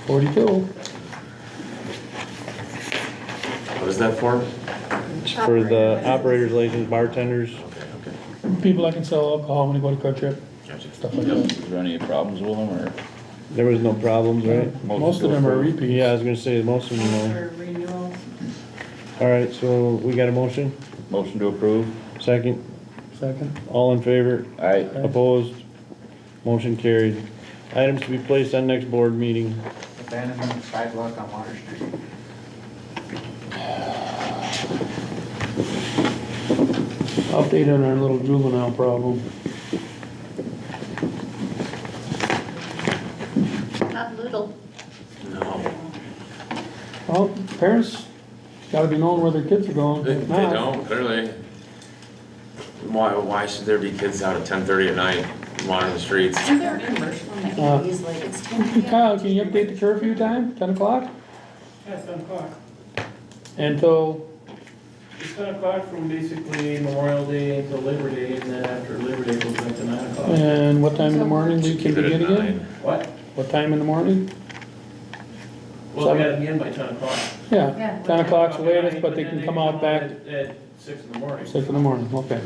42. What is that for? It's for the operator's license, bartenders. People that can sell alcohol when they go to Quick Trip, stuff like that. Is there any problems with them, or? There was no problems, right? Most of them are repeats. Yeah, I was gonna say, most of them are. All right, so we got a motion? Motion to approve? Second? Second. All in favor? Aye. Opposed? Motion carried. Items to be placed on next board meeting. Abandonment sidewalk on Water Street. Update on our little juvenile problem. Not little. No. Well, parents gotta be knowing where their kids are going. They If not, don't, clearly. Why should there be kids out at 10:30 at night wandering the streets? Isn't there a commercial in the 80s, like it's 10 p.m.? Kyle, can you update the curfew time, 10 o'clock? Yeah, 10 o'clock. Until, It's 10 o'clock from basically Memorial Day until Labor Day, and then after Labor Day goes back to 9 o'clock. and what time in the morning do you Keep can it begin at again? 9. What? What time in the morning? Well, we gotta be in by 10 o'clock. Yeah, Yeah. 10 o'clock's the latest, But but they then can come out back At 6 in the morning. 6 in the morning, okay.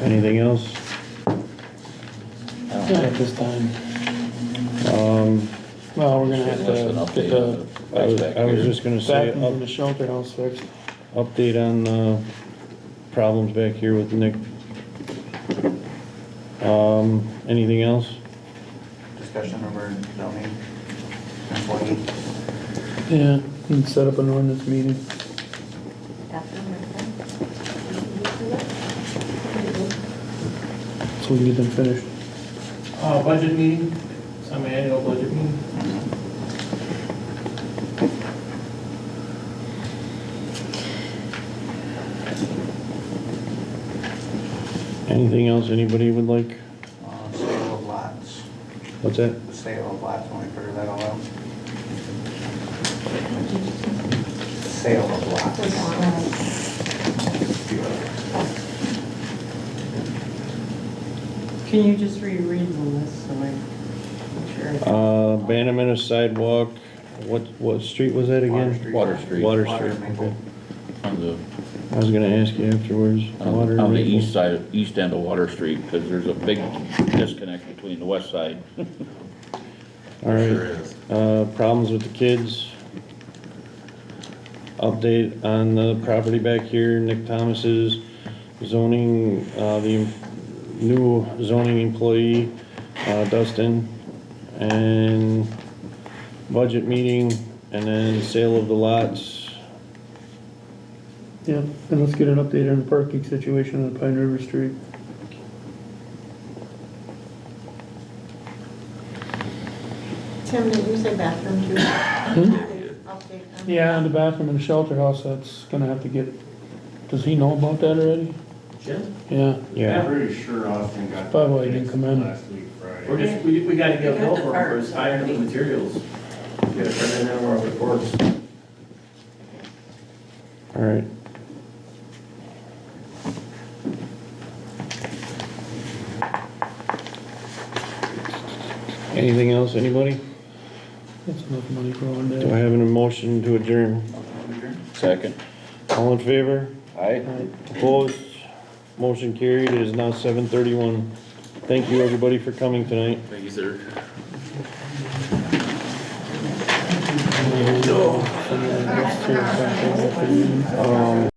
Anything else? Not at this time. Well, we're gonna have Just an to update get on the the I was back here. just gonna say, bathroom from the shelter house fixed. update on, problems back here with Nick. Anything else? Discussion over zoning employee. Yeah, and set up an ordinance meeting. So we can get them finished. Budget meeting, semi-annual budget meeting. Anything else anybody would like? Sale of lots. What's that? Sale of lots, when we figure that all out. Sale of lots. Can you just reread the list so I'm sure? Abandonment of sidewalk, what street was that again? Water Street. Water Water Street, Maple. okay. On the, I was gonna ask you afterwards. Water on the Maple. east side, east end of Water Street, because there's a big disconnect between the west side. All Sure right, is. problems with the kids. Update on the property back here, Nick Thomas's zoning, the new zoning employee, Dustin. And budget meeting, and then sale of the lots. Yeah, and let's get an update on the parking situation on Pine River Street. Tim, did you say bathroom too? Update. Yeah, and the bathroom in the shelter house, that's gonna have to get, does he know about that already? Jim? Yeah, Yeah, Pretty sure Austin got. Probably why he didn't come in. Last week, Friday. We're just, we gotta get a bill for him for his hiring of materials. We gotta turn in our reports. all right. Anything else, anybody? that's enough money for one Do I day. have an emotion to adjourn? Second. All in favor? Aye. Opposed? Motion carried. It is now 7:31. Thank you, everybody, for coming tonight. Thank you, sir. Someone gets to-